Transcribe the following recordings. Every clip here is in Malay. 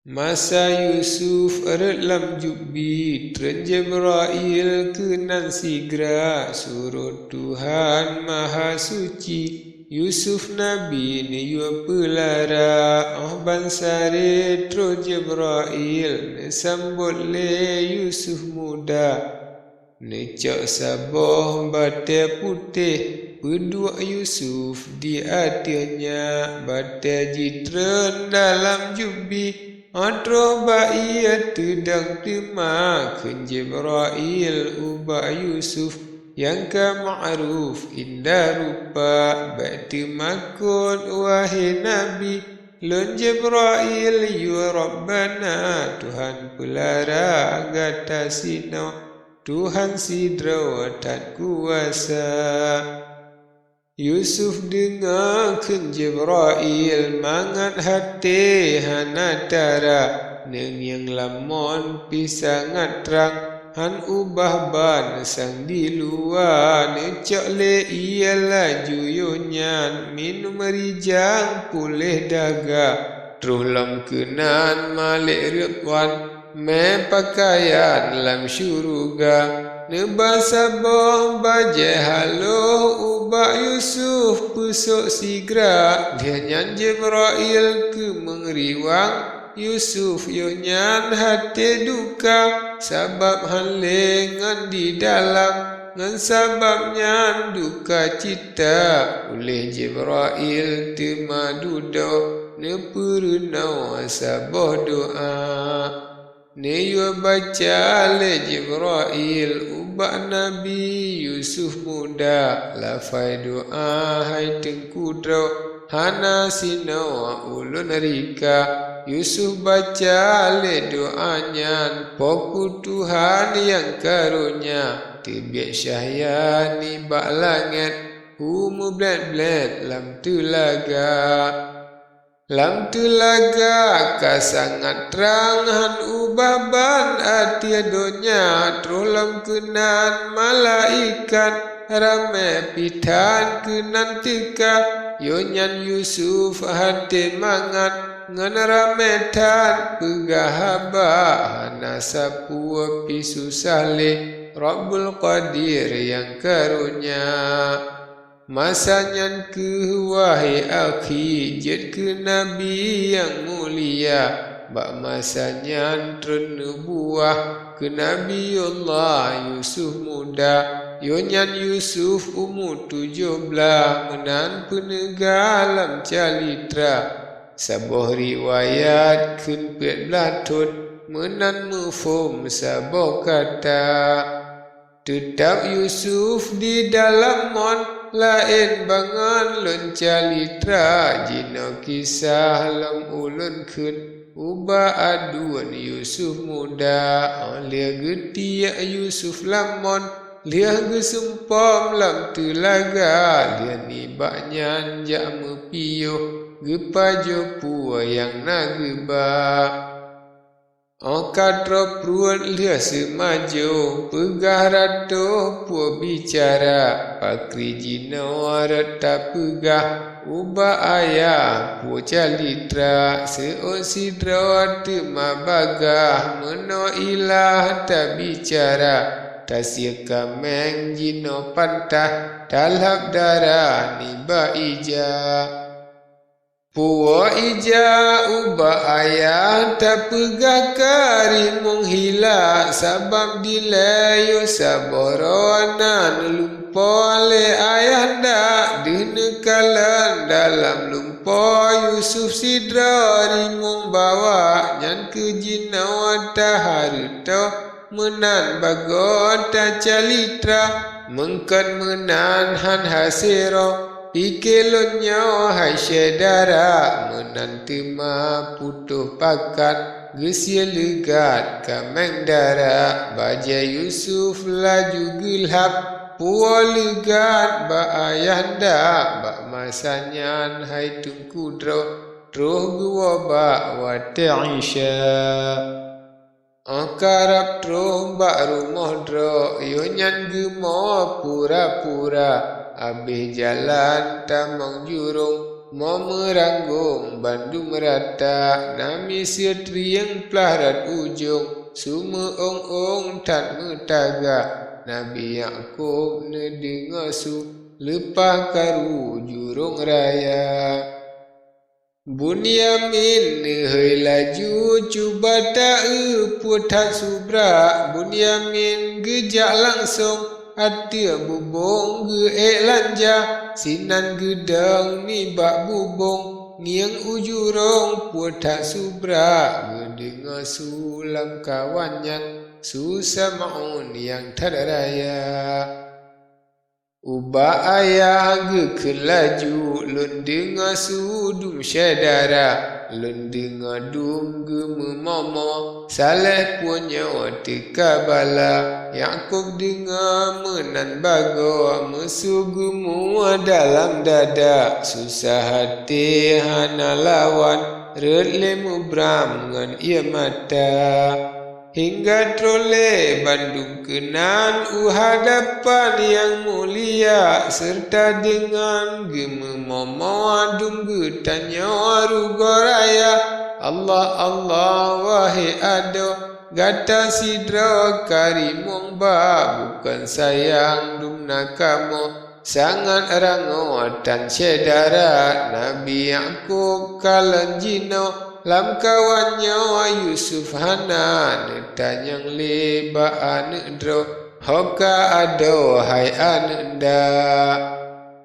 Masa Yusuf lam jubbi Tren Jibril kenan sigra Suruh Tuhan Maha Suci Yusuf Nabi ni yu pelara bansare tro Jibril sambut le Yusuf muda Necak saboh batai putih Berdua Yusuf di hatinya Batai jitren dalam jubi Adroh ba'i tedang terima Ken Jibril ubah Yusuf Yang ke ma'ruf indah rupa Ba'i makun wahai Nabi Lun Jibril yu Rabbana Tuhan pelara gata sino Tuhan sidra tak kuasa Yusuf dengarkan Jibril Mangat hati hanatara Neng yang lamon pisangat terang Han ubah ban sang di luar Necak le ia laju yunyan Minum rijang pulih daga Terus lam kenan malik Ridwan Me pakaian lam syuruga Nebasa boh baje halo ubah Yusuf pusuk sigra Dia nyan Jibril ke mengriwang Yusuf yo nyan hati duka Sabab halengan di dalam Ngan sabab nyan duka cita Oleh Jibril temadudo Nepurunau saboh doa Ni yu baca le Jibril ubah Nabi Yusuf muda lafai doa hai tengkudro hana sino ulun rika Yusuf baca le doanya poku Tuhan yang karunia tibiak syahyan bak langit humu bled lam telaga Lam telaga ka sangat terang han ubah ban ati donya trolam kenan malaikat rame pitan kenan tika yonyan Yusuf hati mangat ngan rame tan pegahaba hana sapu pisu saleh Rabbul Qadir yang karunia Masanya ke wahai akhi Jad ke Nabi yang mulia Bak masanya tren nubuah Ke Nabi Allah Yusuf muda Yonyan Yusuf umur 17 Menan penegalam calitra Saboh riwayat ken 14 tun Menan mufum saboh kata Tetap Yusuf di dalam mon Lain bangan lun calitra Jino kisah lam ulun kun Ubah aduan Yusuf muda Lia getiak Yusuf lamon Lia gesempom lam telaga Lia nibaknya jak mepiyuh Gepajo pua yang nageba Kadro pruat lia semaju Pegah rato pua bicara Pakri jino rata pegah Ubah ayah pua calitra Seon sidra tema bagah Meno ilah tak bicara Tasya kameng jino pantah Dalhab darah niba ijah Puwa ija ubah ayah tak pegah karimung hila Sabab dilayu saboronan lumpa le ayah dak Dinekalan dalam lumpa Yusuf sidra rimung bawa Nyan ke jinawa taharuto menan bagota calitra Mengkan menan han hasiro Ikelonnya hai syedara Menantima putuh pakat Gesia legat kameng dara Baja Yusuf laju gelap Pua legat ba ayahda Ba masanyan hai tungkudro Troh gua ba wata'isya Akarap troh ba rumah dro Yonyan gemo pura-pura Habis jalan tamang jurung mau meranggung bandung merata nami setriang pelarat ujung semua ong-ong tak metaga Nabi Yaqub nedengar su lepah karu jurung raya Bunyamin nehai laju cuba tak putat subra Bunyamin gejak langsung Atia bubong ge lanja sinan gedang ni bak bubong ngiang ujurong putat subra gedengar sulam kawannya susah maun yang terraya Ubah ayah geken laju lun dengar sudum syadara lun dengar dum gememomo saleh punya teka bala Yaqub dengar menan bago mesugemu dalam dada susah hati hana lawan red lemu bram ngan ia mata Hingga trole Bandung kenan hadapan yang mulia serta dengan gememomo adum getanya rugoraya Allah Allah wahai ado gata sidra karimong ba bukan sayang dum nakamo sangat rango tan sedara Nabi Yaqub kalan jino lam kawannya Yusuf hana netanyang leba anedro hoka ado hai anenda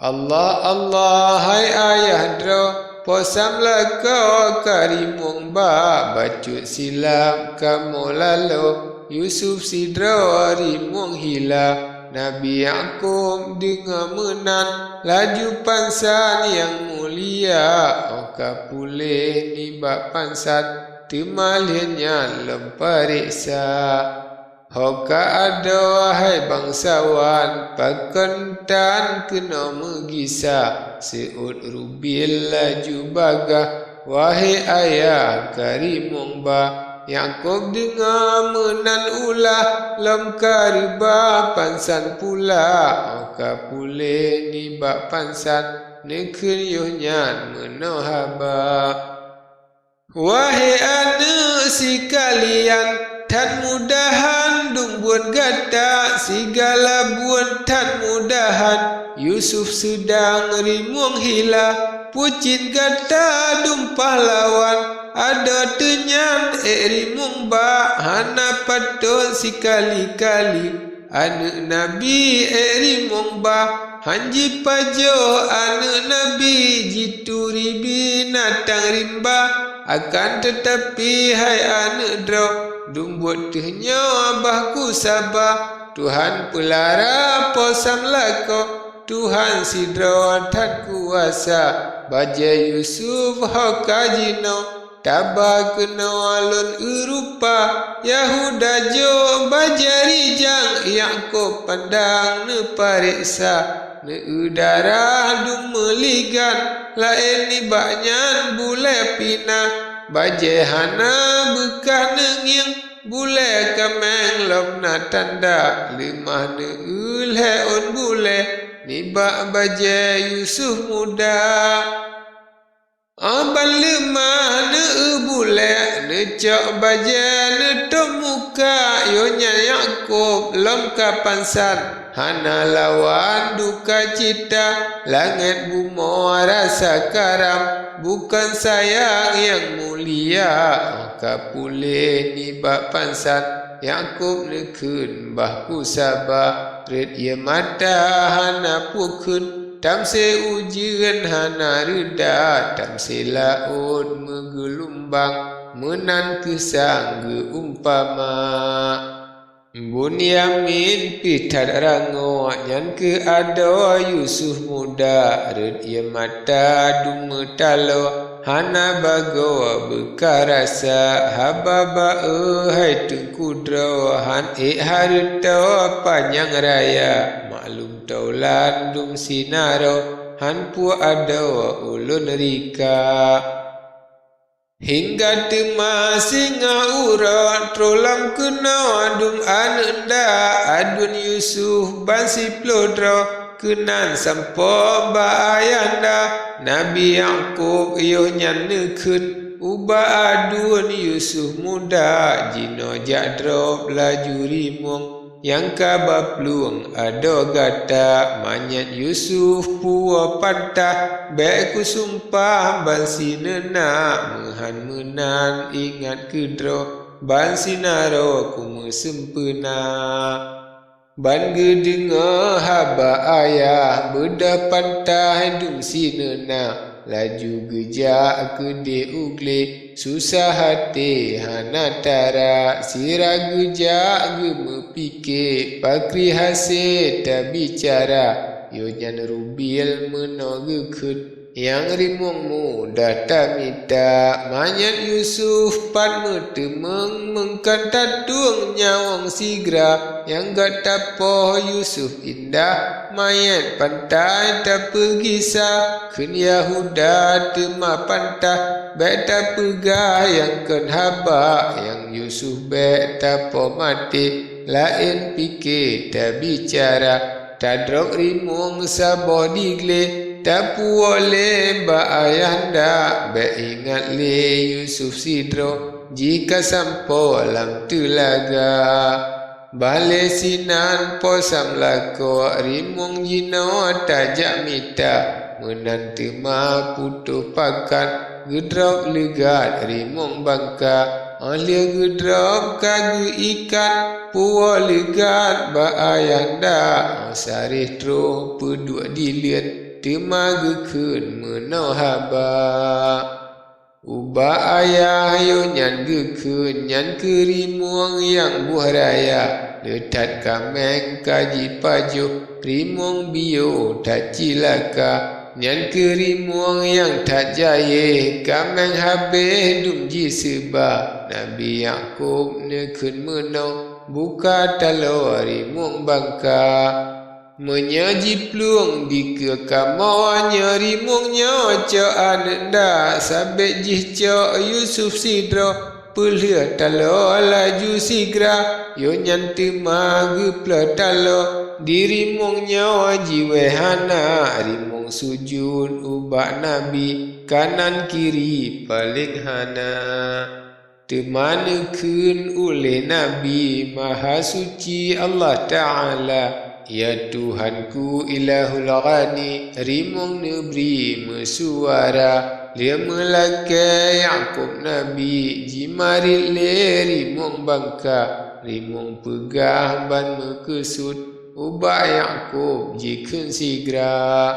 Allah Allah hai ayah dro posam lako karimong ba bacut silam kamu lalu Yusuf sidro rimong hila Nabi Yaqub dengar menan laju pansan yang mulia oka pulih ni bak pansan temaliannya lempariksa hoka ada hai bangsawan pakentan kena megisa seut rubil laju bagah wahai ayah karimong ba Yaqub dengar menan ulah lam kariba pansan pula oka pulih ni bak pansan nekeriuhnya menohaba wahai anak si kalian tan mudahan dung buat gata segala buat tan mudahan Yusuf sedang rimuang hila pucin gata dung pahlawan ada tenyan rimung ba hana patut sikali-kali anak Nabi rimung ba hanji pajo anak Nabi jituri binatang rimba akan tetapi hai anak dro dumbuat tehnya bahku sabah Tuhan pelara posam lako Tuhan sidro tak kuasa baja Yusuf hokajino Tabah kena alun Eropa Yahuda jo bajari jang Yaqub pandang ne pariksa ne udara dum meligan lain ni baknyan bule pina baje hana bekah nengyang bule kameng lom na tanda limah ne ulhe on bule ni bak baje Yusuf muda Abang lemah ne bule ne cok baja ne tomuka yonya Yaqub lom kapansan hana lawan duka cita langit bumo rasa karam bukan sayang yang mulia maka pulih ni bak pansan Yaqub ne kun bahku sabah red ia mata hana pukun Tamse ujian hana reda tamse laut menggelumbang menan kesang geumpama Bunyamin pitat rango nyan ke ada Yusuf muda red ia mata dume talo hana bago bekarasa hababa hai tengkudro han harta panjang raya maklum taulan dum sinaro han pu ada ulun rika hingga tema singa urat trolam kena adum ananda adun Yusuf bansi plodro kenan sampo ba ayanda Nabi Yaqub yo nyanekut uba adun Yusuf muda jino jadrop laju rimong yang kabapluang ado gata manyat Yusuf puwa pantah baik ku sumpah bansi nena mehan menan ingat kedro bansi naro ku mesempena ban gedenga haba ayah beda pantah dum si nena laju gejak kede ugle susah hati hana tara sira gejak geme pikir pakri hasil tak bicara yo nyan rubil menogekut yang rimongmu data minta manyat Yusuf pan metemeng mengkan tatung nyawang sigra yang gak tapoh Yusuf indah mayat pantai tak pergi sah ken Yahuda tema pantah baik tak pegah yang ken haba yang Yusuf baik tapoh mati lain fikir tak bicara tadrok rimong sabo digle tak boleh ba ayanda be ingat le Yusuf sidro jika sampo lam telaga bale sinan posam lako rimong jino tajak mita menanti ma putu pakan gedrop legat rimong bangka alia gedrop kage ikan puwa legat ba ayanda sarih tro pedua dilihat temaga kun menau haba uba ayah yo nyan gekun nyan kerimuang yang buah raya detat kameng kaji pajo rimong bio tak cilaka nyan kerimuang yang tak jaya kameng habis dum ji seba Nabi Yaqub nekun menau buka talo rimong bangka menyaji peluang di kekamanya rimongnya cak ananda sabek jih cak Yusuf sidra pelia talo laju sigra yo nyanti magepla talo dirimongnya jiwehana rimong sujud ubak Nabi kanan kiri paling hana temanekun oleh Nabi Maha Suci Allah Ta'ala ya Tuhanku ilahul ghani rimong nebri mesuara lia melaka Yaqub Nabi jimaril le rimong bangka rimong pegah ban mekesut ubak Yaqub jikun sigra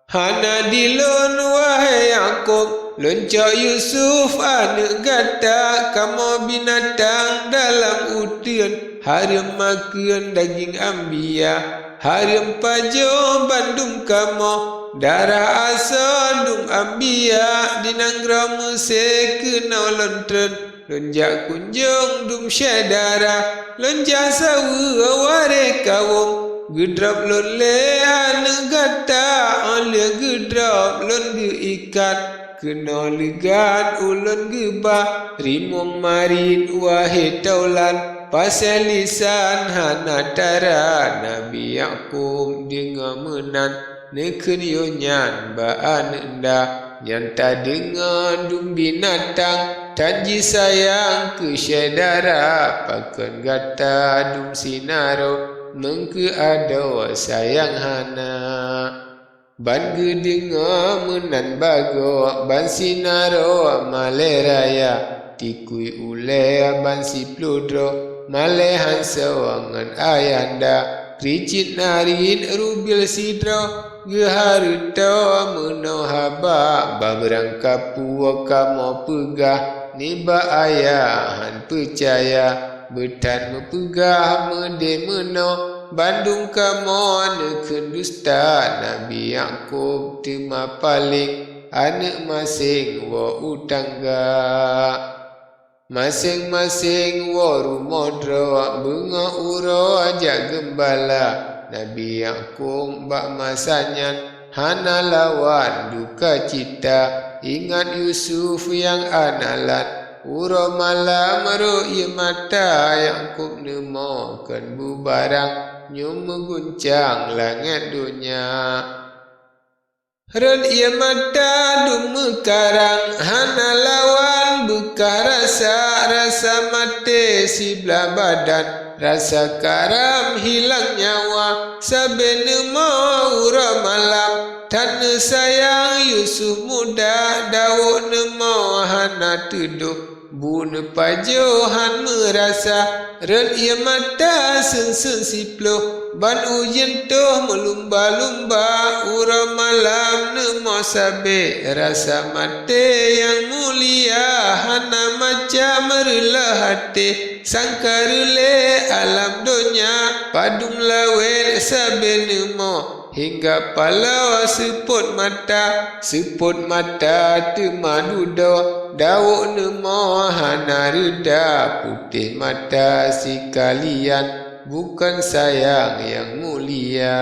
hana dilon wahai Yaqub loncak Yusuf anak gata kamu binatang dalam utian harim makan daging ambia harim pajo bandung kamu darah asal dum ambia dinanggra mese kenau lontren lonjak kunjung dum syedara lonjak sawu ware kawong gedrap lon le anak gata oleh gedrap lon ge ikat kena legat ulun gebah rimong marin wahai taulan pasal lisan hana tara Nabi Yaqub dengar menan neken yo nyan ba ananda nyan ta dengar dum binatang tanji sayang ke syedara pakan gata dum sinaro mengke ada sayang hana ban gedenga menan bago ban sinaro maleraya tikui ule ban si plodro malehan sawangan ayanda kricit narin rubil sidro geharuto menau haba baberang kapu kamo pegah niba ayahan percaya betan mepegah mede menau Bandung kamu neken dusta Nabi Yaqub tema paling anak masing wa utangga masing-masing wa rumodro bunga uro aja gembala Nabi Yaqub bak masanyan hana lawan duka cita ingat Yusuf yang analan Ura malam ru'ya mata yang kub nemakan bubarang nyum mengguncang langit dunia. Ren ia mata dum karang hana lawan bekah rasa mati sibla badan rasa karam hilang nyawa sabene mau ura malam tan sayang Yusuf muda daun nemo hana tuduh bun pajohan merasa ren ia mata sen siploh ban ujen toh melumba-lumba ura malam nemo sabe rasa mate yang mulia hana macam merela hati sangkarule alam dunia padum lawen sabe nemo hingga palau seput mata temadudo dawuk nemo hana reda putih mata si kalian bukan sayang yang mulia.